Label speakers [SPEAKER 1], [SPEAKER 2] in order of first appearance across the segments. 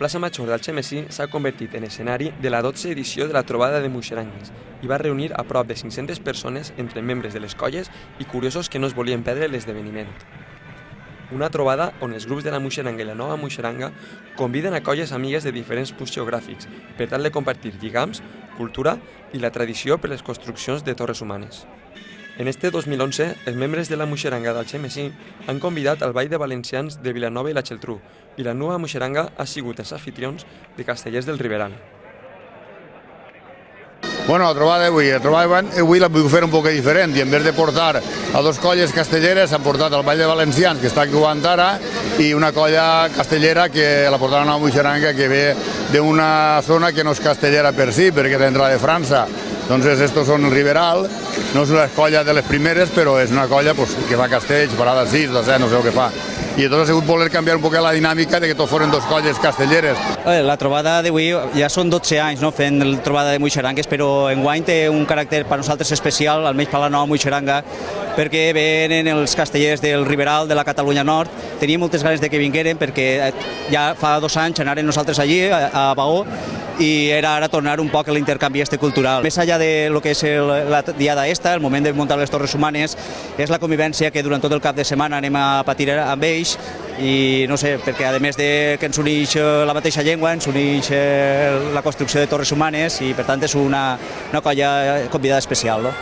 [SPEAKER 1] plaça Major d'Algemesí s'ha convertit en escenari de la 12a edició de la Trobada de Muixerangues i va reunir a prop de 500 persones entre membres de les colles i curiosos que no es volien perdre l'esdeveniment. Una trobada on els grups de la Muixeranga i la Nova Muixeranga conviden a colles amigues de diferents punts geogràfics per tal de compartir lligams, cultura i la tradició per les construccions de torres humanes. En este 2011, els membres de la Muixeranga d'Algemesí han convidat al Ball de Valencians de Vilanova i la Geltrú i la Nova Muixeranga ha sigut els anfitrions de Castellers del Riberal.
[SPEAKER 2] Bueno, la trobada avui la vull fer un poc diferent i en vez de portar a dos colles castelleres han portat al Ball de Valencians, que està actuant ara, i una colla castellera que la portarà a Nova Muixeranga, que ve d'una zona que no és castellera per si, perquè entra de França. Entonces, estos son el Riberal, no és una colla de les primeres, però és una colla que fa castells, farà de 6, de 7, no sé el que fa. I entonces ha sigut voler canviar un poc la dinàmica de que tots foren dos colles castelleres.
[SPEAKER 3] La trobada d'avui ja són 12 anys fent la trobada de Muixerangues, però enguany té un caràcter per nosaltres especial, almenys per la Nova Muixeranga, perquè venen els castellers del Riberal, de la Catalunya Nord. Teníem moltes ganes de que vingueren perquè ja fa 2 anys anàrem nosaltres allí, a Bagó, i era ara tornar un poc a l'intercanvi cultural. Més enllà de lo que és la diada esta, el moment de muntar les torres humanes, és la convivència que durant tot el cap de setmana anem a patir amb ells i no sé, perquè a més de que ens uneix la mateixa llengua, ens uneix la construcció de torres humanes i per tant és una colla convidada especial, no?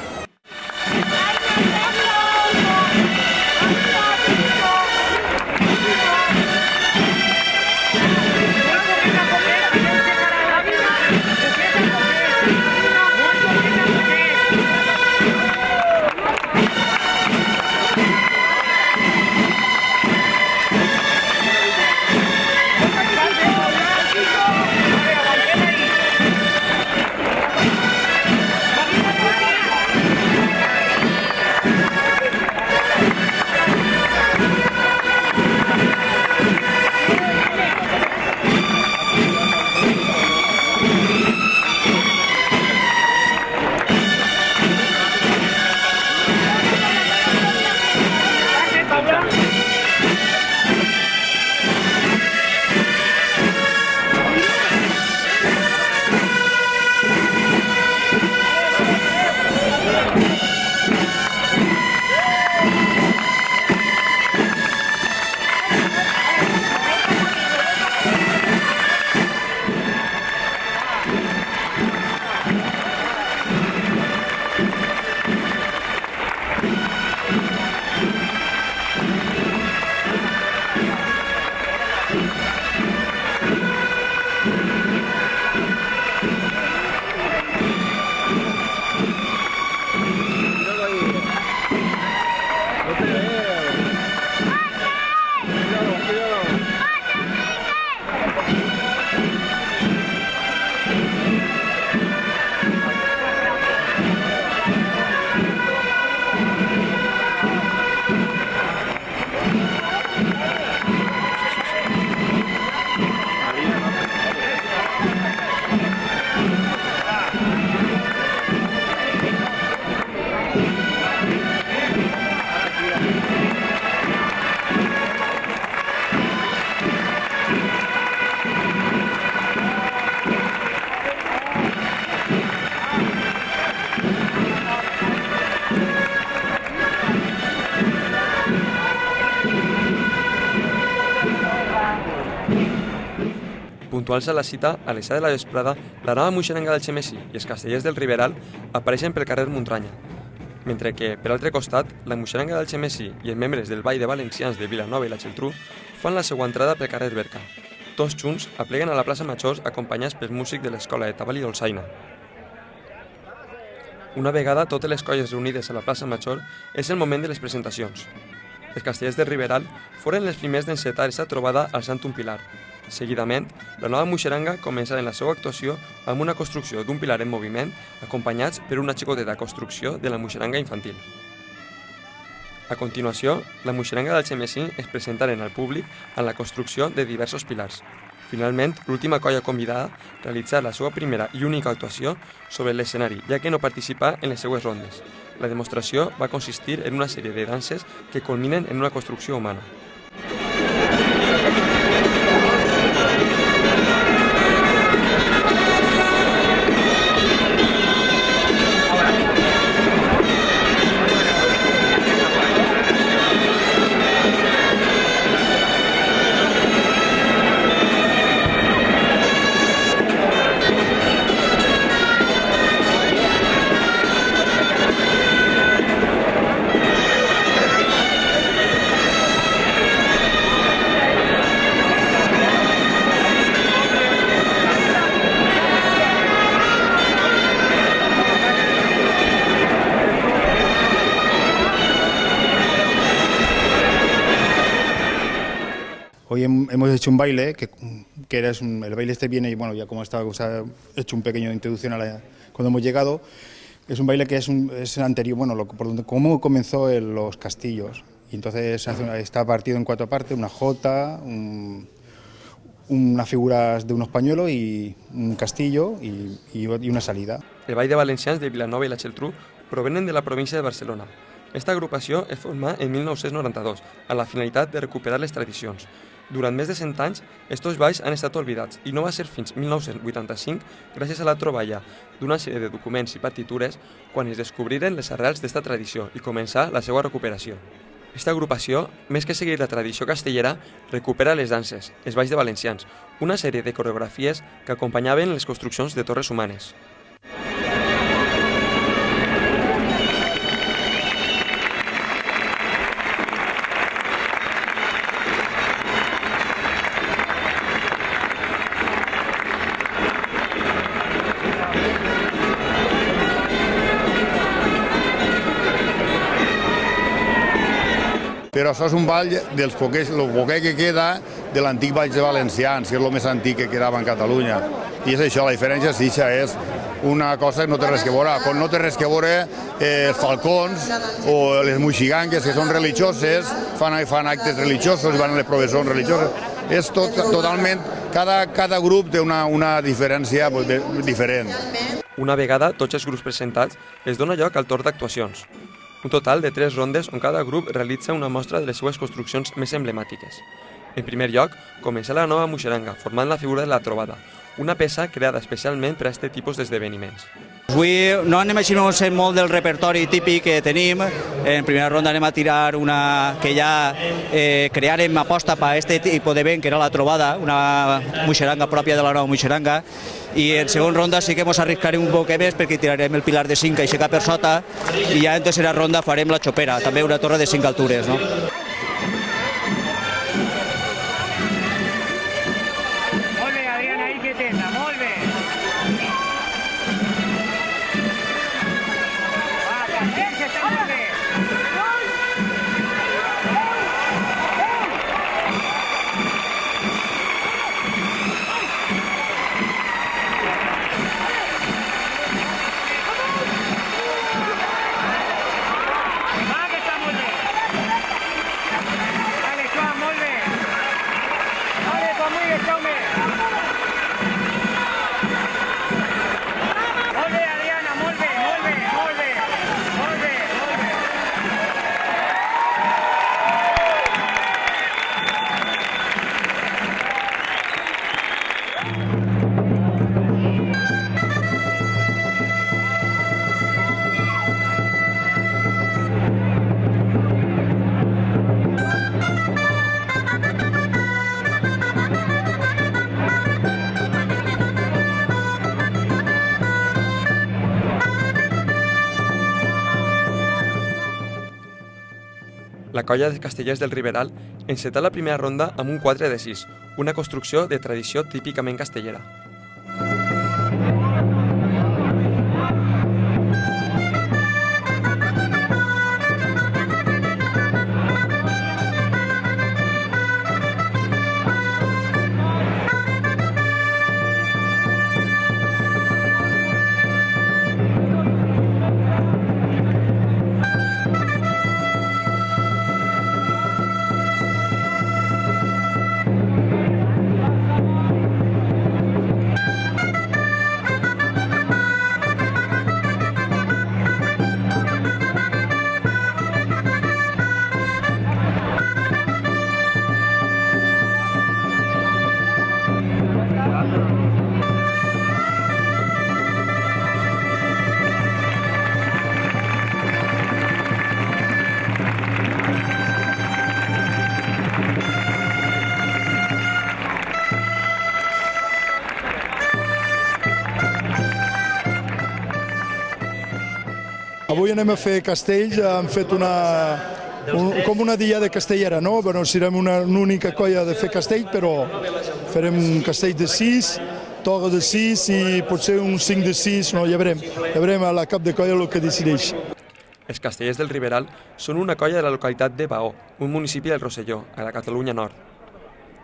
[SPEAKER 1] Puntuals a la cita, a les 7 de la vesprada, la Nova Muixeranga d'Algemesí i els castellers del Riberal apareixen pel carrer Montranya, mentre que, per altre costat, la Muixeranga d'Algemesí i els membres del Ball de Valencians de Vilanova i la Geltrú fan la seva entrada pel carrer Berca. Tots junts apleguen a la plaça Major acompanyats pels músics de l'escola de Tabal i Dolçaina. Una vegada totes les colles reunides a la plaça Major és el moment de les presentacions. Els castellers del Riberal foren els primers d'encetar aquesta trobada al Sant un Pilar. Seguidament, la Nova Muixeranga comença en la seva actuació amb una construcció d'un pilar en moviment acompanyats per una xicoteta construcció de la Muixeranga infantil. A continuació, la Muixeranga d'Algemesí es presentaren al públic en la construcció de diversos pilars. Finalment, l'última colla convidada realitzà la seva primera i única actuació sobre l'escenari, ja que no participà en les seues rondes. La demostració va consistir en una sèrie de danses que culminen en una construcció humana.
[SPEAKER 4] Hoy hemos hecho un baile, que era el baile este viene, y bueno, ya como está, se ha hecho un pequeño introducción cuando hemos llegado, es un baile que es anterior, bueno, cómo comenzó los castillos. Y entonces está partido en 4 partes, una jota, unas figuras de unos pañuelos y un castillo y una salida.
[SPEAKER 1] El Ball de Valencians de Vilanova i la Geltrú provenen de la província de Barcelona. Esta agrupació es formà en 1992 amb la finalitat de recuperar les tradicions. Durant més de 100 anys, estos balls han estat oblidats i no va ser fins 1985, gràcies a la troballa d'una sèrie de documents i partitures, quan es descobriren les arrels d'esta tradició i començà la seva recuperació. Esta agrupació, més que seguir la tradició castellera, recupera les danses, els balls de valencians, una sèrie de coreografies que acompanyaven les construccions de torres humanes.
[SPEAKER 2] Però això és un ball dels poquets, el poquet que queda de l'antic ball de valencians, que és el més antic que quedava en Catalunya. I és això, la diferència és una cosa que no té res que veure. Com no té res que veure els falcons o les moixigangues, que són religioses, fan actes religiosos, van a les professors religioses. És totalment, cada grup té una diferència diferent.
[SPEAKER 1] Una vegada tots els grups presentats, es dona lloc al torn d'actuacions. Un total de 3 rondes on cada grup realitza una mostra de les seues construccions més emblemàtiques. En primer lloc, comença la nova moixeranga, formant la figura de la trobada, una peça creada especialment per a aquest tipus d'esdeveniments.
[SPEAKER 3] Avui no anem a conèixer molt del repertori típic que tenim. En primera ronda anem a tirar una que ja crearem aposta per a aquest tipus d'event, que era la trobada, una moixeranga pròpia de la nova moixeranga. I en segona ronda sí que ens arriscarem un poc més perquè tirarem el pilar de 5 aixecar per sota i ja en tercera ronda farem la xopera, també una torre de 5 altures. No?
[SPEAKER 5] Molt bé, Adriana, ahí quieteta, molt bé. Va, candència, està molt bé.
[SPEAKER 1] La colla de castellers del Riberal encetà la primera ronda amb un 4 de 6, una construcció de tradició típicament castellera.
[SPEAKER 6] Avui anem a fer castells, hem fet com una diada castellera, no? Bueno, serem una única colla de fer castell, però farem un castell de 6, toga de 6 i potser un 5 de 6, no? Ja veurem a la cap de colla el que decideix.
[SPEAKER 1] Els castellers del Riberal són una colla de la localitat de Baó, un municipi del Rosselló, a la Catalunya Nord.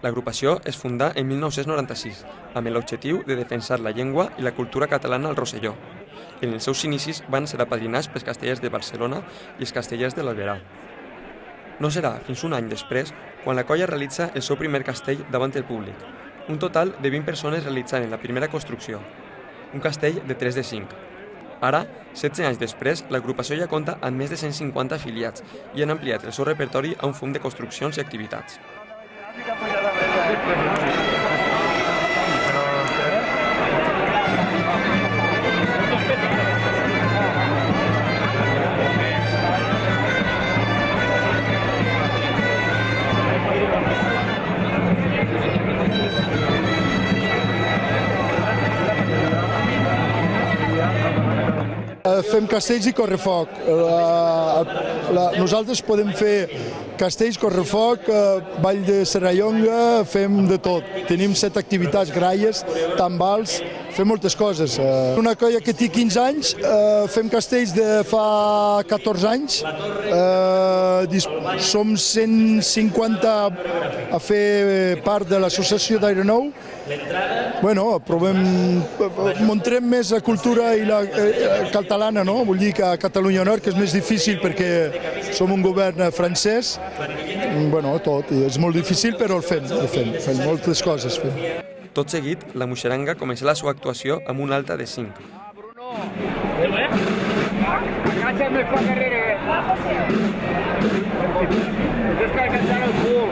[SPEAKER 1] L'agrupació es fundà en 1996 amb l'objectiu de defensar la llengua i la cultura catalana al Rosselló. En els seus inicis van ser apadrinats pels castellers de Barcelona i els castellers de l'Alberà. No serà fins un any després quan la colla realitza el seu primer castell davant el públic. Un total de 20 persones realitzaren la primera construcció, un castell de 3 de 5. Ara, 16 anys després, l'agrupació ja compta amb més de 150 afiliats i han ampliat el seu repertori a un fum de construccions i activitats.
[SPEAKER 6] Fem castells i correfoc. Nosaltres podem fer castells, correfoc, ball de serrallonga, fem de tot. Tenim 7 activitats, gralles, tambals, fem moltes coses. Una colla que té 15 anys, fem castells de fa 14 anys. Som 150 a fer part de l'associació d'Aeronou. Montrem més la cultura i la catalana, no? Vull dir que a Catalunya Nord, que és més difícil perquè som un govern francès, tot, és molt difícil, però fem moltes coses.
[SPEAKER 1] Tot seguit, la Muixeranga comença la seva actuació amb un alta de 5.
[SPEAKER 5] Agacha't més per darrere. Tens que alcançar el cul.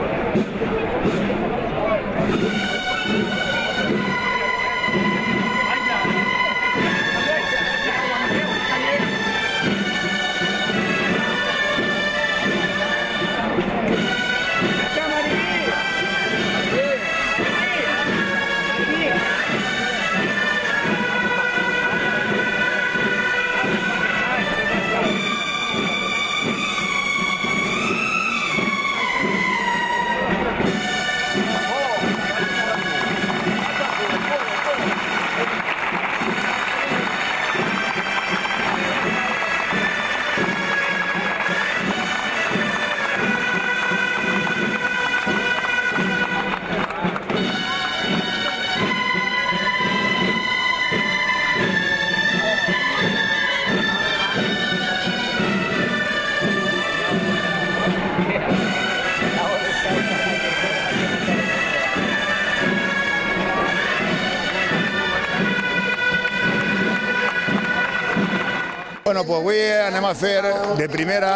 [SPEAKER 2] Avui anem a fer, de primera,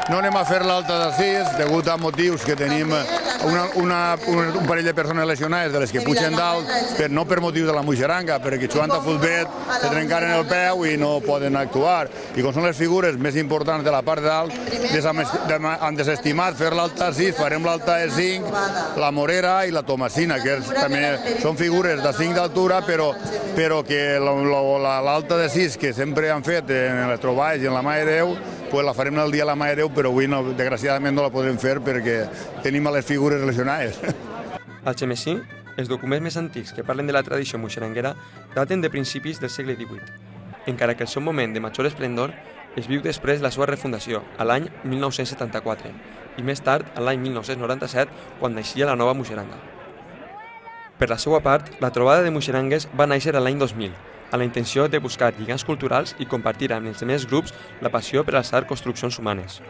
[SPEAKER 2] no anem a fer l'alta de 6, degut a motius que tenim un parell de persones lesionades de les que pugen dalt, no per motius de la Muixeranga, perquè jugant a futbol se trencaren el peu i no poden actuar. I com són les figures més importants de la part de dalt, han desestimat fer l'alta de 6, farem l'alta de 5, la Morera i la Tomasina, que també són figures de 5 d'altura, però que l'alta de 6 que sempre han fet en les troballes i en la Mare de Déu, la farem el dia de la Mare de Déu, però avui desgraciadament no la podem fer perquè tenim les figures lesionades.
[SPEAKER 1] Al Xemesí, els documents més antics que parlen de la tradició muixeranguera daten de principis del segle XVIII, encara que el seu moment de major esplendor es viu després de la seva refundació, a l'any 1974, i més tard, a l'any 1997, quan naixia la nova Muixeranga. Per la seva part, la trobada de muixerangues va néixer l'any 2000, a la intenció de buscar lligams culturals i compartir amb els demés grups la passió per alçar construccions humanes.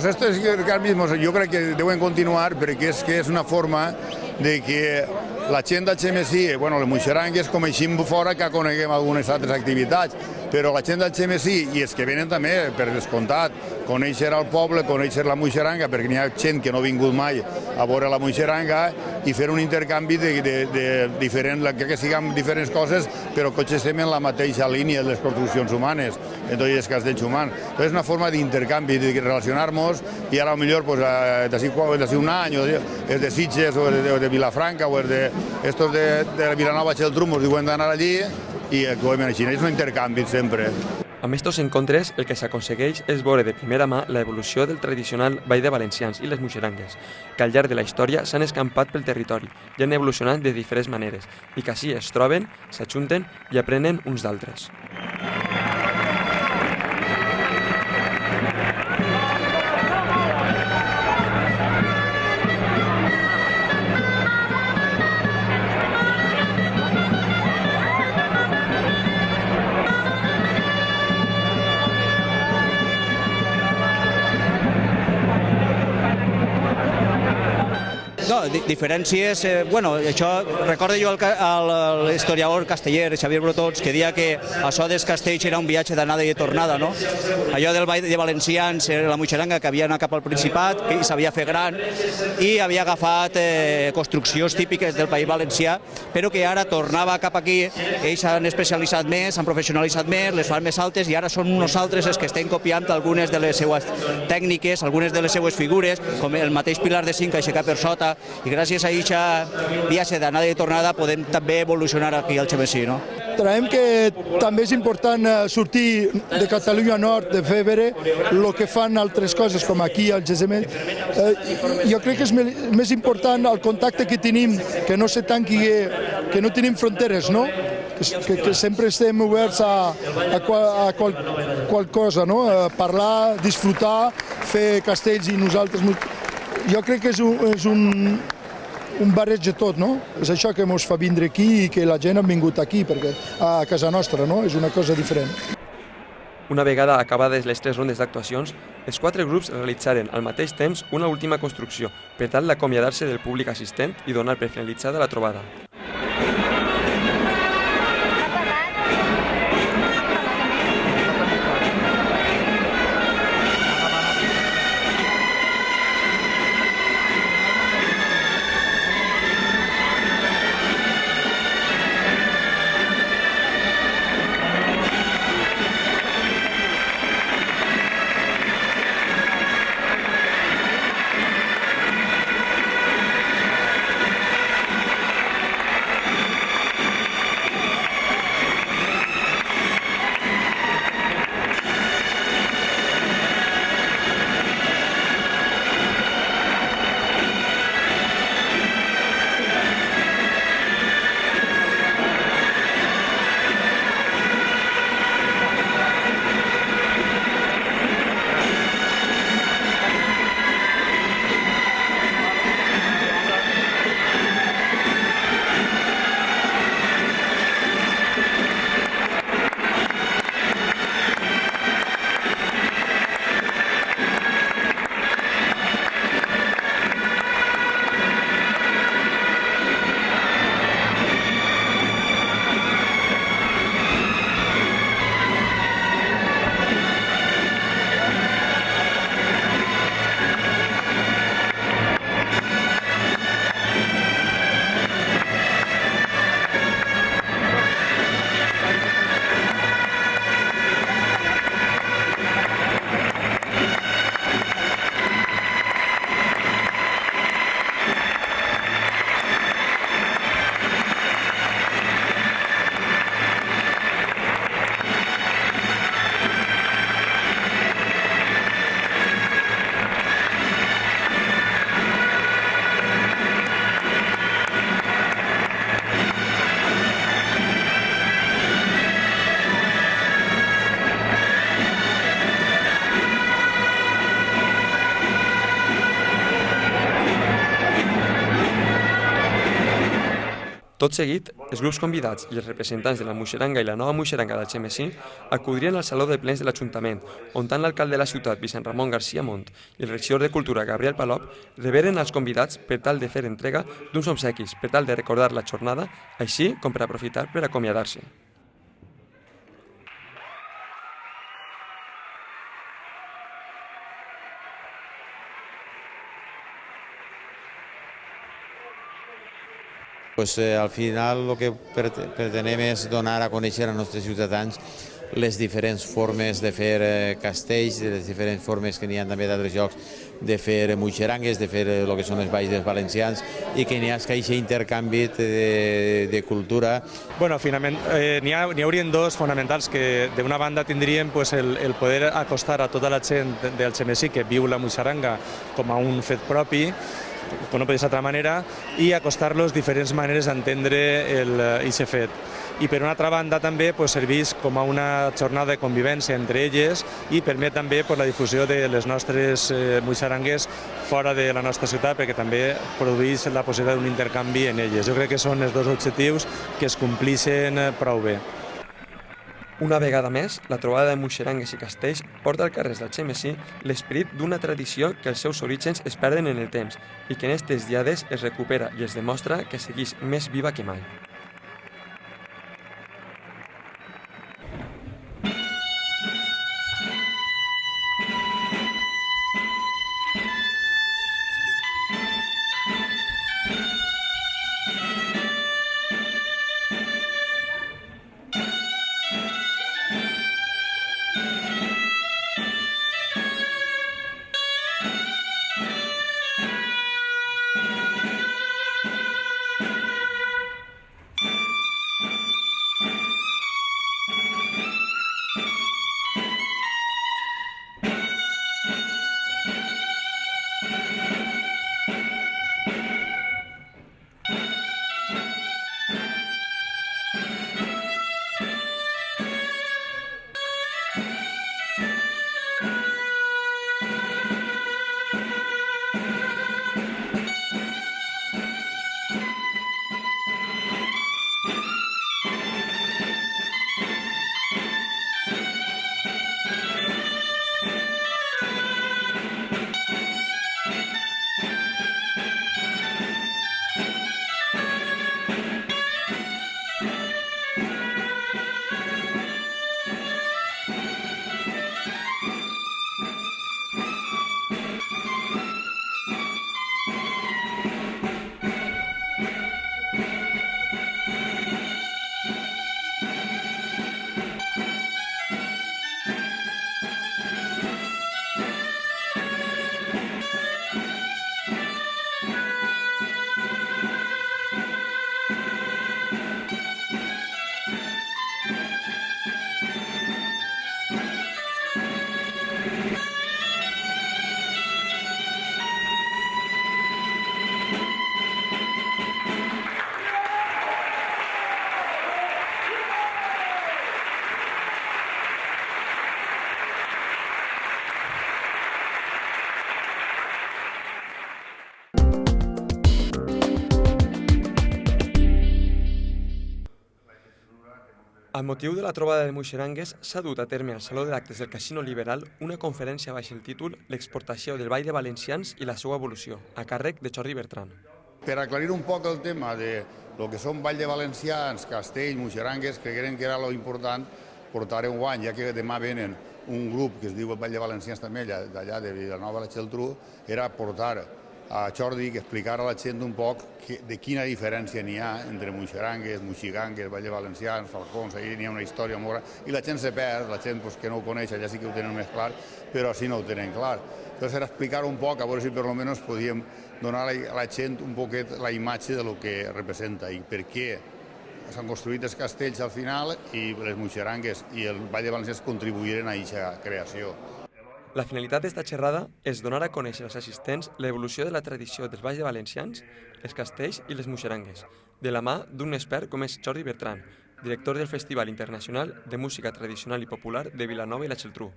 [SPEAKER 2] Esto es que mismo, yo creo que deben continuar porque es que es una forma de que la gent del Xemesí, les muixerangues coneixem fora que coneguem algunes altres activitats, però la gent del Xemesí i els que venen també, per descomptat, conèixer el poble, conèixer la Muixeranga, perquè n'hi ha gent que no ha vingut mai a veure la Muixeranga i fer un intercanvi de diferents, que siguin diferents coses, però que estem en la mateixa línia de les construccions humanes, en tots els castells humans. És una forma d'intercanvi, de relacionar-nos, i ara potser d'ací un any, és de Sitges, o de Vilafranca, o és de Vilanova i Geltrú, ens diuen d'anar allí, i actuem així. És un intercanvi sempre.
[SPEAKER 1] Amb aquests encontres, el que s'aconsegueix és veure de primera mà l'evolució del tradicional ball de valencians i les muixerangues, que al llarg de la història s'han escampat pel territori i han evolucionat de diferents maneres, i que així es troben, s'ajunten i aprenen uns d'altres.
[SPEAKER 3] diferències... Bueno, això recordo jo l'historiador casteller, Xavier Brotons, que deia que això dels castells era un viatge d'anada i de tornada, no? Allò del Ball de Valencians, la Muixeranga, que havia anat cap al Principat, que s'havia fet gran i havia agafat construccions típiques del País Valencià, però que ara tornava cap aquí, ells s'han especialitzat més, s'han professionalitzat més, les fan més altes i ara són nosaltres els que estem copiant algunes de les seues tècniques, algunes de les seues figures, com el mateix pilar de cinc aixecat per sota, i gràcies a aquest viatge d'anada i tornada podem també evolucionar aquí al Xemesí, no?
[SPEAKER 6] Creiem que també és important sortir de Catalunya Nord, de fer veure el que fan altres coses, com aquí al GSM. Jo crec que és més important el contacte que tenim, que no se tanqui, que no tenim fronteres, no? Que sempre estem oberts a qual cosa, no? A parlar, disfrutar, fer castells i nosaltres... Jo crec que és un barreig de tot, no? És això que ens fa vindre aquí i que la gent ha vingut aquí, perquè a casa nostra, no? És una cosa diferent.
[SPEAKER 1] Una vegada acabades les 3 rondes d'actuacions, els 4 grups realitzaren al mateix temps una última construcció per tal d'acomiadar-se del públic assistent i donar per finalitzada la trobada. Tot seguit, els grups convidats i els representants de la Muixeranga i la nova Muixeranga del Xemesí acudrien al Saló de Plens de l'Ajuntament, on tant l'alcalde de la ciutat, Vicent Ramon García Mont, i el regidor de Cultura, Gabriel Palop, reberen als convidats per tal de fer entrega d'uns obsequis per tal de recordar la jornada, així com per aprofitar per acomiadar-se.
[SPEAKER 7] Al final el que pretenem és donar a conèixer als nostres ciutadans les diferents formes de fer castells, les diferents formes que n'hi ha també d'altres llocs de fer muixerangues, de fer el que són els balls dels valencians i que n'hi ha aquest intercanvi de cultura.
[SPEAKER 8] Finalment, n'hi haurien dos fonamentals que d'una banda tindríem el poder acostar a tota la gent del Xemesí que viu la muixeranga com a un fet propi, com no pot ser d'altra manera, i acostar-los diferents maneres d'entendre aquest fet. I per una altra banda també serveix com a una jornada de convivència entre elles i permet també la difusió de les nostres muixerangues fora de la nostra ciutat, perquè també produeix la possibilitat d'un intercanvi en elles. Jo crec que són els dos objectius que es complixen prou bé.
[SPEAKER 1] Una vegada més, la trobada de muixerangues i castells porta al carrer d'Algemesí l'esperit d'una tradició que els seus orígens es perden en el temps i que en aquestes diades es recupera i es demostra que segueix més viva que mai. Amb motiu de la trobada de muixerangues, s'ha dut a terme al Saló d'Actes del Casino Liberal una conferència baix el títol L'exportació del ball de valencians i la seva evolució, a càrrec de Jordi Bertran.
[SPEAKER 2] Per aclarir un poc el tema de lo que són ball de valencians, castells, muixerangues, cregueren que era lo important portar un guany, ja que demà venen un grup que es diu el Ball de Valencians també, d'allà de Vilanova i la Geltrú, era portar a Jordi que explicara a la gent un poc de quina diferència n'hi ha entre muixerangues, muxigangues, Ball de Valencians, falcons, ahir n'hi ha una història molt gran, i la gent se perd, la gent que no ho coneix, allà sí que ho tenen més clar, però així no ho tenen clar. Llavors era explicar un poc, a veure si per almenys podíem donar a la gent un poquet la imatge de lo que representa i per què s'han construït els castells al final i les muixerangues i el Ball de Valencians contribuïren a aquesta creació.
[SPEAKER 1] La finalitat d'esta xerrada és donar a conèixer als assistents l'evolució de la tradició dels balls de valencians, els castells i les muixerangues, de la mà d'un expert com és Jordi Bertran, director del Festival Internacional de Música Tradicional i Popular de Vilanova i la Geltrú.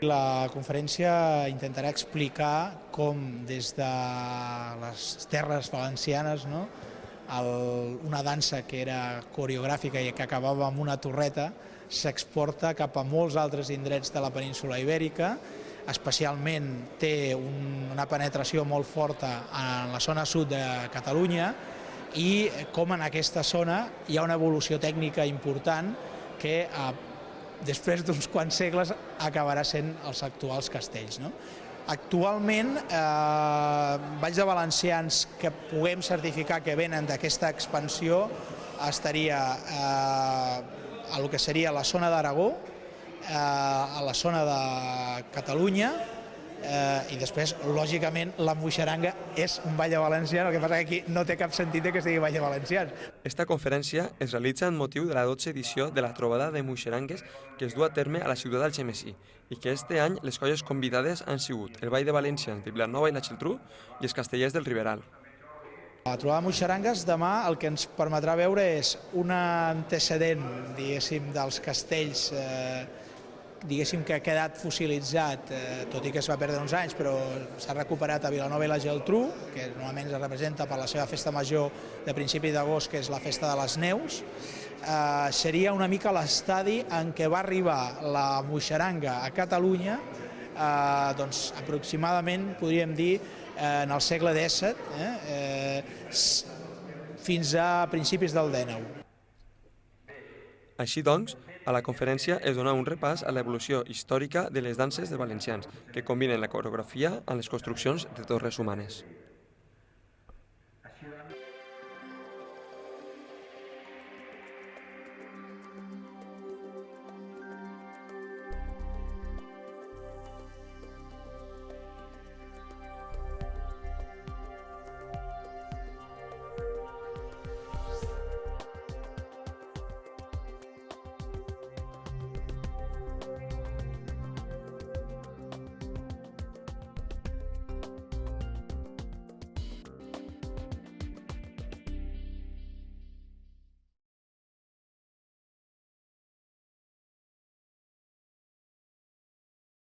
[SPEAKER 9] La conferència intentarà explicar com des de les terres valencianes, una dansa que era coreogràfica i que acabava amb una torreta s'exporta cap a molts altres indrets de la península ibèrica, especialment té una penetració molt forta en la zona sud de Catalunya i com en aquesta zona hi ha una evolució tècnica important que després d'uns quants segles acabarà sent els actuals castells. Actualment, balls de valencians que puguem certificar que venen d'aquesta expansió estaria a lo que seria la zona d'Aragó, a la zona de Catalunya i després, lògicament, la muixeranga és un ball de valencians, el que passa que aquí no té cap sentit que es digui ball de valencians.
[SPEAKER 1] Esta conferència es realitza en motiu de la 12ª edició de la trobada de muixerangues que es du a terme a la ciutat d'Algemesí i que este any les colles convidades han sigut el Ball de Valencians de Vilanova i la Geltrú i els castellers del Riberal.
[SPEAKER 9] La trobada de muixerangues demà el que ens permetrà veure és un antecedent, diguéssim, dels castells diguéssim que ha quedat fossilitzat, tot i que es va perdre uns anys, però s'ha recuperat a Vilanova i la Geltrú, que normalment es representa per la seva festa major de principi d'agost, que és la Festa de les Neus, seria una mica l'estadi en què va arribar la moixaranga a Catalunya, doncs aproximadament, podríem dir, en el segle XVII, fins a principis del XIX.
[SPEAKER 1] Així doncs, a la conferència es dona un repàs a l'evolució històrica de les danses de valencians, que combinen la coreografia amb les construccions de torres humanes.